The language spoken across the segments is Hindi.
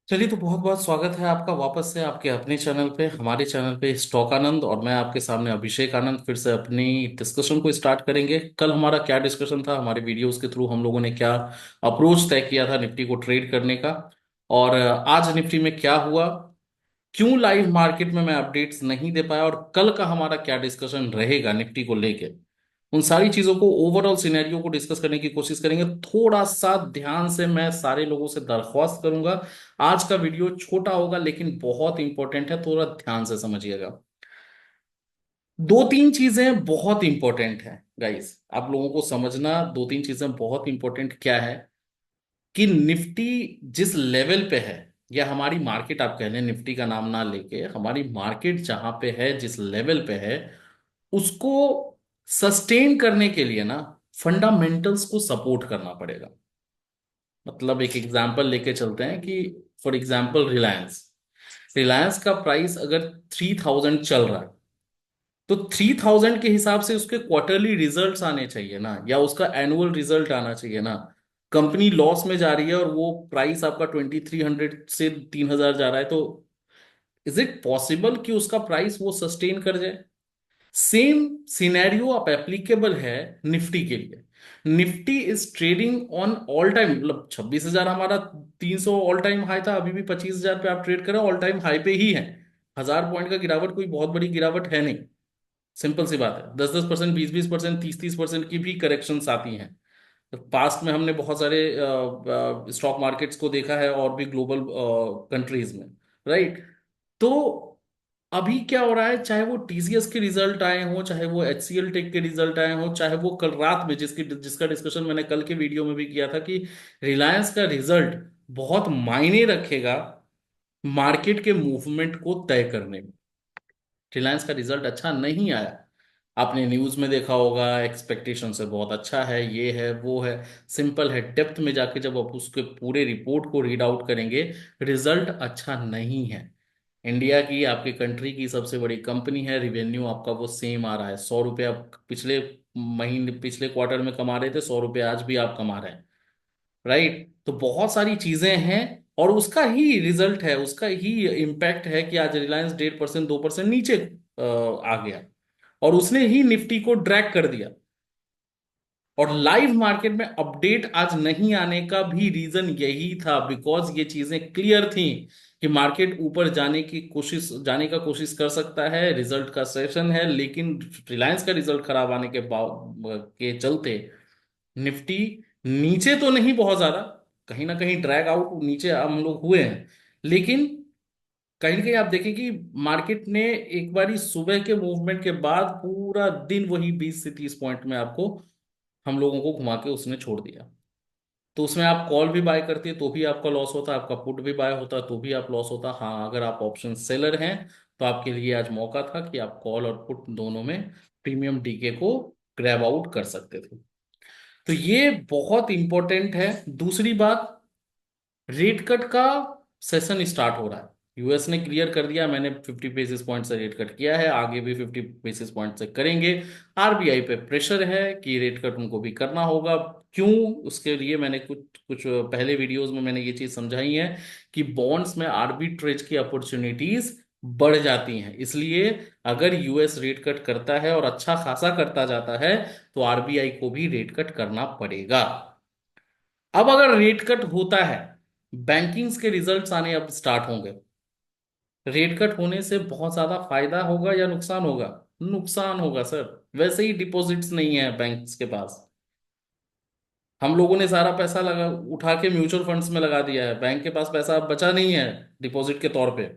चलिए, तो बहुत बहुत स्वागत है आपका वापस से आपके अपने चैनल पे, हमारे चैनल पे स्टॉक आनंद। और मैं आपके सामने अभिषेक आनंद फिर से अपनी डिस्कशन को स्टार्ट करेंगे। कल हमारा क्या डिस्कशन था, हमारे वीडियोस के थ्रू हम लोगों ने क्या अप्रोच तय किया था निफ्टी को ट्रेड करने का, और आज निफ्टी में क्या हुआ, क्यों लाइव मार्केट में मैं अपडेट्स नहीं दे पाया, और कल का हमारा क्या डिस्कशन रहेगा निफ्टी को लेके, उन सारी चीजों को, ओवरऑल सिनेरियो को डिस्कस करने की कोशिश करेंगे। थोड़ा सा ध्यान से, मैं सारे लोगों से दरख्वास्त करूंगा, आज का वीडियो छोटा होगा लेकिन बहुत इंपॉर्टेंट है, थोड़ा ध्यान से समझिएगा। दो तीन चीजें बहुत इंपॉर्टेंट है गाइस, आप लोगों को समझना। दो तीन चीजें बहुत इंपॉर्टेंट क्या है कि निफ्टी जिस लेवल पे है, या हमारी मार्केट आप कह लें, निफ्टी का नाम ना लेके हमारी मार्केट जहां पे है, जिस लेवल पे है, उसको सस्टेन करने के लिए ना फंडामेंटल्स को सपोर्ट करना पड़ेगा। मतलब एक एग्जांपल लेके चलते हैं कि फॉर एग्जांपल रिलायंस, रिलायंस का प्राइस अगर 3000 चल रहा है, तो 3000 के हिसाब से उसके क्वार्टरली रिजल्ट्स आने चाहिए ना, या उसका एनुअल रिजल्ट आना चाहिए ना। कंपनी लॉस में जा रही है और वो प्राइस आपका 2300 से 3000 जा रहा है, तो इज इट पॉसिबल कि उसका प्राइस वो सस्टेन कर जाए? सेम सिनेरियो आप एप्लीकेबल है निफ्टी के लिए। Nifty is trading on all time, मतलब 26,000 हमारा 300 ऑल टाइम हाई था, अभी भी 25,000 पे आप ट्रेड करें, ऑल टाइम हाई पे ही है। 1000 पॉइंट का गिरावट कोई बहुत बड़ी गिरावट है नहीं। सिंपल सी बात है, 10-10%, 20-20%, 30-30% की भी करेक्शंस आती हैं। पास्ट में हमने बहुत सारे स्टॉक मार्केट्स को देखा है, और भी ग्लोबल कंट्रीज में, राइट। तो अभी क्या हो रहा है, चाहे वो टीसीएस के रिजल्ट आए हों, चाहे वो एचसीएल टेक के रिजल्ट आए हों, चाहे वो कल रात में जिसका डिस्कशन मैंने कल के वीडियो में भी किया था कि रिलायंस का रिजल्ट बहुत मायने रखेगा मार्केट के मूवमेंट को तय करने में। रिलायंस का रिजल्ट अच्छा नहीं आया, आपने न्यूज में देखा होगा, एक्सपेक्टेशन से बहुत अच्छा है, ये है वो है। सिंपल है, डेप्थ में जाके जब आप उसके पूरे रिपोर्ट को रीड आउट करेंगे, रिजल्ट अच्छा नहीं है। इंडिया की, आपकी कंट्री की सबसे बड़ी कंपनी है, रिवेन्यू आपका वो सेम आ रहा है, 100 रुपये आप पिछले महीने, पिछले क्वार्टर में कमा रहे थे, 100 रुपये आज भी आप कमा रहे हैं, राइट। तो बहुत सारी चीजें हैं, और उसका ही रिजल्ट है, उसका ही इम्पैक्ट है कि आज रिलायंस 1.5%, 2% नीचे आ गया, और उसने ही निफ्टी को ड्रैग कर दिया। और लाइव मार्केट में अपडेट आज नहीं आने का भी रीजन यही था, बिकॉज ये चीजें क्लियर थी कि मार्केट ऊपर जाने का कोशिश कर सकता है, रिजल्ट का सेशन है, लेकिन रिलायंस का रिजल्ट खराब आने के चलते निफ्टी नीचे तो नहीं बहुत ज्यादा, कहीं ना कहीं ड्रैग आउट नीचे हम लोग हुए हैं, लेकिन कहीं ना कहीं आप देखें कि मार्केट ने एक बारी सुबह के मूवमेंट के बाद पूरा दिन वही 20 से 30 पॉइंट में आपको, हम लोगों को घुमा के उसने छोड़ दिया। तो उसमें आप कॉल भी बाय करते तो भी आपका लॉस होता, आपका पुट भी बाय होता तो भी आप लॉस होता। हाँ, अगर आप ऑप्शन सेलर हैं तो आपके लिए आज मौका था कि आप कॉल और पुट दोनों में प्रीमियम डीके को ग्रैब आउट कर सकते थे। तो ये बहुत इंपॉर्टेंट है। दूसरी बात, रेट कट का सेशन स्टार्ट हो रहा है। यूएस ने क्लियर कर दिया, मैंने 50 बेसिस पॉइंट से रेट कट किया है, आगे भी 50 बेसिस पॉइंट से करेंगे। आरबीआई पे प्रेशर है कि रेट कट उनको भी करना होगा। क्यों? उसके लिए मैंने कुछ कुछ पहले वीडियोस में मैंने ये चीज समझाई है कि बॉन्ड्स में आर्बिट्रेज की अपॉर्चुनिटीज बढ़ जाती हैं, इसलिए अगर यूएस रेट कट करता है और अच्छा खासा करता जाता है, तो आरबीआई को भी रेट कट करना पड़ेगा। अब अगर रेट कट होता है, बैंकिंग्स के रिजल्ट्स आने अब स्टार्ट होंगे, रेट कट होने से बहुत ज्यादा फायदा होगा या नुकसान होगा? नुकसान होगा सर। वैसे ही डिपॉजिट्स नहीं है बैंक्स के पास, हम लोगों ने सारा पैसा लगा उठा के म्यूचुअल फंड्स में लगा दिया है, बैंक के पास पैसा अब बचा नहीं है डिपॉजिट के तौर पे।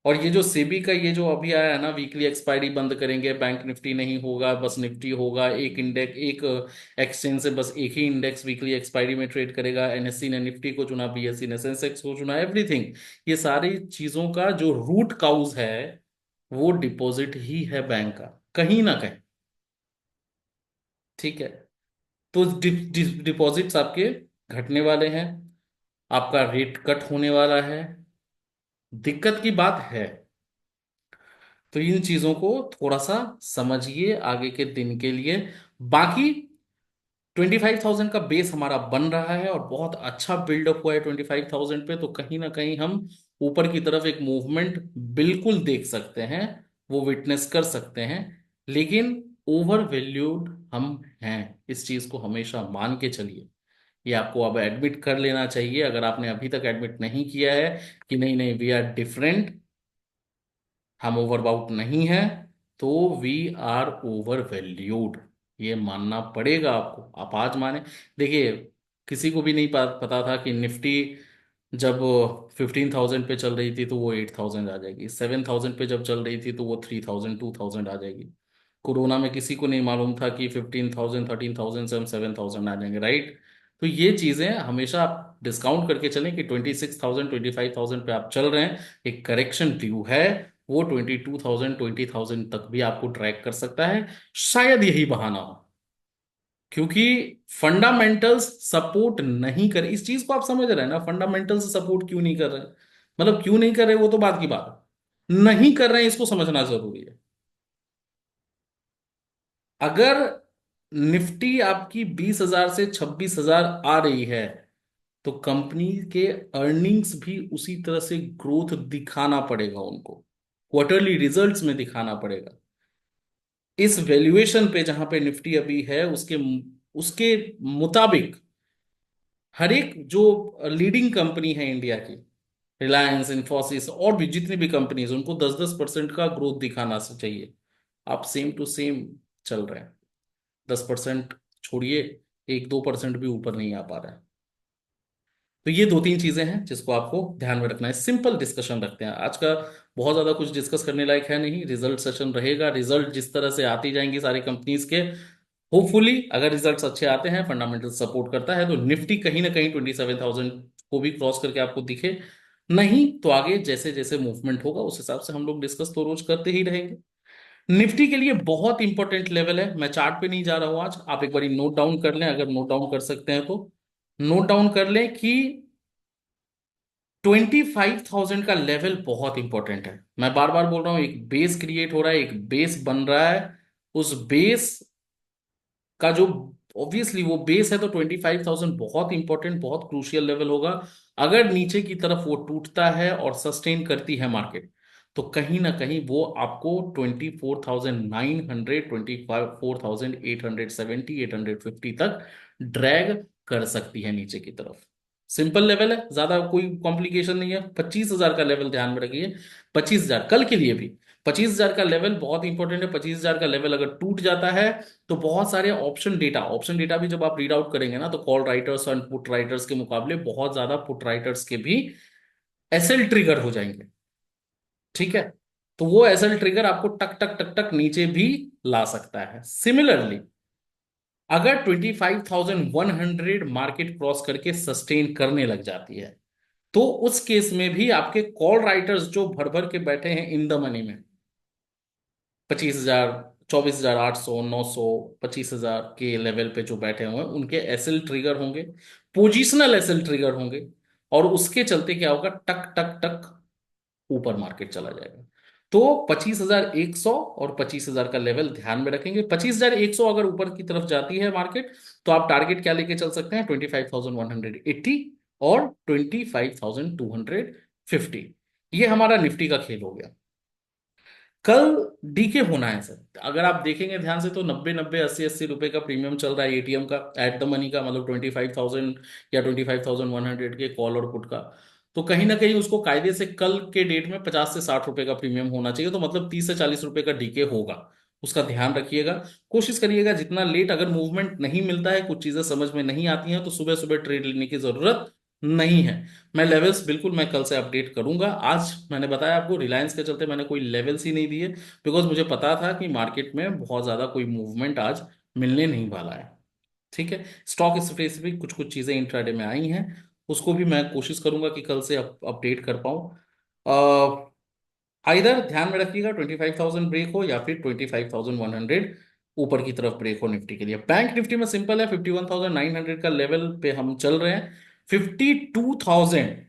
और ये जो सेबी का ये जो अभी आया है ना, वीकली एक्सपायरी बंद करेंगे, बैंक निफ्टी नहीं होगा, बस निफ्टी होगा, एक इंडेक्स, एक एक्सचेंज से बस एक ही इंडेक्स वीकली एक्सपायरी में ट्रेड करेगा। एनएससी ने निफ्टी को चुना, बीएससी ने सेंसेक्स को चुना, एवरीथिंग। ये सारी चीजों का जो रूट काउज है, वो डिपॉजिट ही है बैंक का, कहीं ना कहीं। ठीक है, तो डिपॉजिट्स आपके घटने वाले हैं, आपका रेट कट होने वाला है, दिक्कत की बात है। तो इन चीजों को थोड़ा सा समझिए आगे के दिन के लिए। बाकी 25,000 का बेस हमारा बन रहा है और बहुत अच्छा बिल्डअप हुआ है 25,000 पे, तो कहीं ना कहीं हम ऊपर की तरफ एक मूवमेंट बिल्कुल देख सकते हैं, वो विटनेस कर सकते हैं। लेकिन ओवर वैल्यूड हम हैं, इस चीज को हमेशा मान के चलिए। ये आपको अब एडमिट कर लेना चाहिए, अगर आपने अभी तक एडमिट नहीं किया है कि नहीं नहीं वी आर डिफरेंट, हम ओवरबाउट नहीं है, तो वी आर ओवर वैल्यूड, ये मानना पड़ेगा आपको। आप आज माने, देखिए किसी को भी नहीं पता था कि निफ्टी जब 15,000 पे चल रही थी तो वो 8,000 आ जाएगी, 7,000 पे जब चल रही थी तो वो 3,000 2,000 आ जाएगी। कोरोना में किसी को नहीं मालूम था कि 15,000 13,000 से हम 7,000 आ जाएंगे, राइट। तो ये चीजें हमेशा आप डिस्काउंट करके चलें कि 26,000 25,000 पे आप चल रहे हैं, एक करेक्शन व्यू है, वो 22,000 20,000 तक भी आपको ट्रैक कर सकता है। शायद यही बहाना हो, क्योंकि फंडामेंटल्स सपोर्ट नहीं करे, इस चीज को आप समझ रहे हैं ना, फंडामेंटल्स सपोर्ट क्यों नहीं कर रहे हैं, मतलब क्यों नहीं कर रहे वो तो बात की बात है, नहीं कर रहे हैं इसको समझना जरूरी है। अगर निफ्टी आपकी 20,000 से 26,000 आ रही है, तो कंपनी के अर्निंग्स भी उसी तरह से ग्रोथ दिखाना पड़ेगा उनको, क्वार्टरली रिजल्ट्स में दिखाना पड़ेगा। इस वैल्यूएशन पे जहां पे निफ्टी अभी है, उसके उसके मुताबिक हर एक जो लीडिंग कंपनी है इंडिया की, रिलायंस इंफोसिस और भी जितनी भी कंपनीज, उनको 10-10% का ग्रोथ दिखाना से चाहिए। आप सेम टू सेम चल रहे हैं, 10% छोड़िए, 1-2% भी ऊपर नहीं आ पा रहा है। तो ये दो तीन चीजें हैं जिसको आपको ध्यान में रखना है। सिंपल डिस्कशन रखते हैं आज का, बहुत ज्यादा कुछ डिस्कस करने लायक है नहीं, रिजल्ट सेशन रहेगा, रिजल्ट जिस तरह से आती जाएंगी सारी कंपनीज के, होपफुली अगर रिजल्ट्स अच्छे आते हैं, फंडामेंटल सपोर्ट करता है, तो निफ्टी कहीं ना कहीं 27,000 को भी क्रॉस करके आपको दिखे। नहीं तो आगे जैसे जैसे मूवमेंट होगा उस हिसाब से हम लोग डिस्कस तो रोज करते ही रहेंगे। निफ्टी के लिए बहुत इंपॉर्टेंट लेवल है, मैं चार्ट पे नहीं जा रहा हूं आज, आप एक बार नोट डाउन कर लें, अगर नोट डाउन कर सकते हैं तो नोट डाउन कर लें कि 25,000 का लेवल बहुत इंपॉर्टेंट है। मैं बार बार बोल रहा हूं, एक बेस क्रिएट हो रहा है, एक बेस बन रहा है, उस बेस का जो, ऑब्वियसली वो बेस है, तो 25,000 बहुत इंपॉर्टेंट बहुत क्रूशियल लेवल होगा। अगर नीचे की तरफ वो टूटता है और सस्टेन करती है मार्केट, तो कहीं ना कहीं वो आपको 24,900 24,870 850 तक ड्रैग कर सकती है नीचे की तरफ। सिंपल लेवल है, ज्यादा कोई कॉम्प्लिकेशन नहीं है। 25,000 का लेवल ध्यान में रखिए, 25,000 कल के लिए भी, 25,000 का लेवल बहुत इंपॉर्टेंट है। 25,000 का लेवल अगर टूट जाता है, तो बहुत सारे ऑप्शन डेटा भी जब आप रीड आउट करेंगे ना, तो कॉल राइटर्स और पुट राइटर्स के मुकाबले बहुत ज्यादा पुट राइटर्स के भी एसएल ट्रिगर हो जाएंगे, ठीक है। तो वो एसएल ट्रिगर आपको टक टक टक टक नीचे भी ला सकता है। सिमिलरली अगर 25,100 मार्केट क्रॉस करके सस्टेन करने लग जाती है, तो उस केस में भी आपके कॉल राइटर्स जो भर भर के बैठे हैं इन द मनी में, 25,000 24,800 900 25,000 के लेवल पे जो बैठे हुए हैं, उनके एसएल ट्रिगर होंगे, पोजिशनल एसएल ट्रिगर होंगे, और उसके चलते क्या होगा, टक टक टक ऊपर मार्केट चला जाएगा। तो 25,100 और 25,000 का लेवल ध्यान में रखेंगे। 25,100 अगर ऊपर की तरफ जाती है मार्केट, तो आप टारगेट क्या लेके चल सकते हैं, 25,180 और 25,250। ये हमारा निफ्टी का खेल हो गया। कल डीके होना है सर, अगर आप देखेंगे ध्यान से, तो 90 90 80 80 रुपए का प्रीमियम चल रहा है एटीएम का, एट द मनी का, मतलब 25,000 या 25,100 के कॉल और पुट का। तो कहीं ना कहीं उसको कायदे से कल के डेट में 50 से 60 रुपए का प्रीमियम होना चाहिए, तो मतलब 30 से 40 रुपए का डीके होगा। उसका ध्यान रखिएगा। कोशिश करिएगा जितना लेट, अगर मूवमेंट नहीं मिलता है, कुछ चीजें समझ में नहीं आती हैं, तो सुबह सुबह ट्रेड लेने की जरूरत नहीं है। मैं लेवल्स बिल्कुल मैं कल से अपडेट करूंगा। आज मैंने बताया आपको, रिलायंस के चलते मैंने कोई लेवल्स ही नहीं दिए, बिकॉज मुझे पता था कि मार्केट में बहुत ज्यादा कोई मूवमेंट आज मिलने नहीं वाला है, ठीक है। स्टॉक स्पेसिफिक कुछ कुछ चीजें इंट्राडे में आई हैं, उसको भी मैं कोशिश करूंगा कि कल से अपडेट कर पाऊँ। आइदर ध्यान में रखिएगा 25,000 ब्रेक हो या फिर 25,100 ऊपर की तरफ ब्रेक हो निफ्टी के लिए। बैंक निफ्टी में सिंपल है, 51,900 का लेवल पे हम चल रहे हैं। 52,000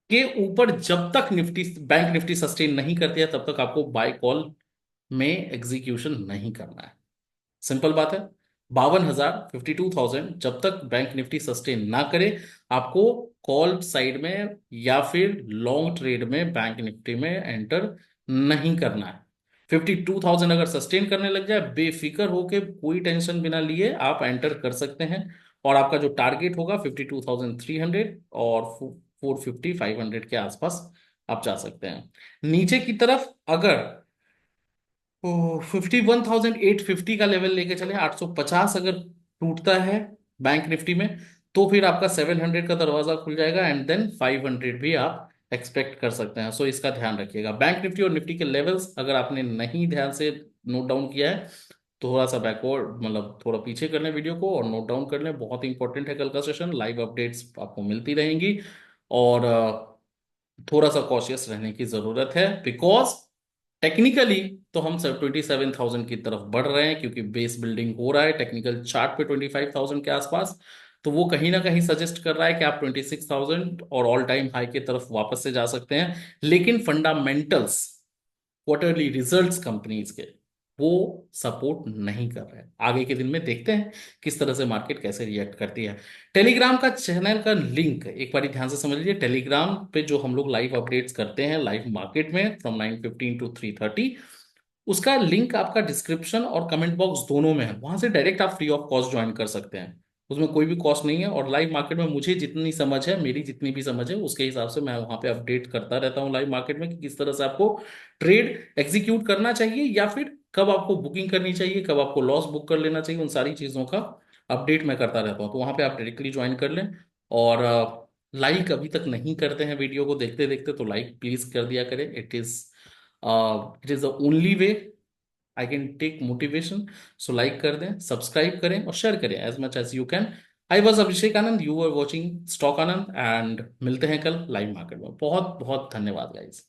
के ऊपर जब तक निफ्टी बैंक निफ्टी सस्टेन नहीं करती है, तब तक आपको बाय कॉल में एग्जीक्यूशन नहीं करना है। सिंपल बात है। 52,000 जब तक बैंक निफ्टी सस्टेन ना करे, आपको कॉल साइड में या फिर लॉन्ग ट्रेड में बैंक निफ्टी में एंटर नहीं करना है। 52,000 अगर सस्टेन करने लग जाए, बेफिक्र होके कोई टेंशन बिना लिए आप एंटर कर सकते हैं। और आपका जो टारगेट होगा 52,300 और 450 500 के आसपास आप जा सकते हैं। नीचे की तरफ अगर 51,850 का लेवल लेके चले, 850 अगर टूटता है बैंक निफ्टी में, तो फिर आपका 700 का दरवाजा खुल जाएगा एंड देन 500 भी आप एक्सपेक्ट कर सकते हैं। सो इसका ध्यान रखिएगा। बैंक निफ्टी और निफ्टी के लेवल्स अगर आपने नहीं ध्यान से नोट डाउन किया है, तो थोड़ा सा बैकवर्ड, मतलब थोड़ा पीछे कर लें वीडियो को और नोट डाउन कर लें। बहुत इंपॉर्टेंट है कल का सेशन, लाइव अपडेट्स आपको मिलती रहेंगी। और थोड़ा सा कॉशियस रहने की जरूरत है, बिकॉज टेक्निकली तो हम सब 27,000 की तरफ बढ़ रहे हैं, क्योंकि बेस बिल्डिंग हो रहा है टेक्निकल चार्ट पे 25,000 के आसपास। तो वो कहीं ना कहीं सजेस्ट कर रहा है कि आप 26,000 और ऑल टाइम हाई की तरफ वापस से जा सकते हैं। लेकिन फंडामेंटल्स, क्वार्टरली रिजल्ट्स कंपनीज के, वो सपोर्ट नहीं कर रहे हैं। आगे के दिन में देखते हैं किस तरह से मार्केट कैसे रिएक्ट करती है। टेलीग्राम का चैनल का लिंक एक बार ध्यान से समझ लीजिए। टेलीग्राम पे जो हम लोग लाइव अपडेट्स करते हैं लाइव मार्केट में फ्रॉम 9:15 टू 3:30, उसका लिंक आपका डिस्क्रिप्शन और कमेंट बॉक्स दोनों में है। वहां से डायरेक्ट आप फ्री ऑफ कॉस्ट ज्वाइन कर सकते हैं। उसमें कोई भी कॉस्ट नहीं है। और लाइव मार्केट में मुझे जितनी समझ है, मेरी जितनी भी समझ है, उसके हिसाब से मैं वहां पे अपडेट करता रहता हूँ लाइव मार्केट में कि किस तरह से आपको ट्रेड एग्जीक्यूट करना चाहिए, या फिर कब आपको बुकिंग करनी चाहिए, कब आपको लॉस बुक कर लेना चाहिए। उन सारी चीजों का अपडेट मैं करता रहता हूँ। तो वहां पे आप डायरेक्टली ज्वाइन कर लें। और लाइक अभी तक नहीं करते हैं वीडियो को देखते देखते, तो लाइक प्लीज कर दिया करें। It is the only way I can take motivation. So like कर दें, सब्सक्राइब करें और शेयर करें as much as you can. I was Abhishek Anand, you are watching stock Anand, and मिलते हैं कल लाइव मार्केट में। बहुत बहुत धन्यवाद गाइज।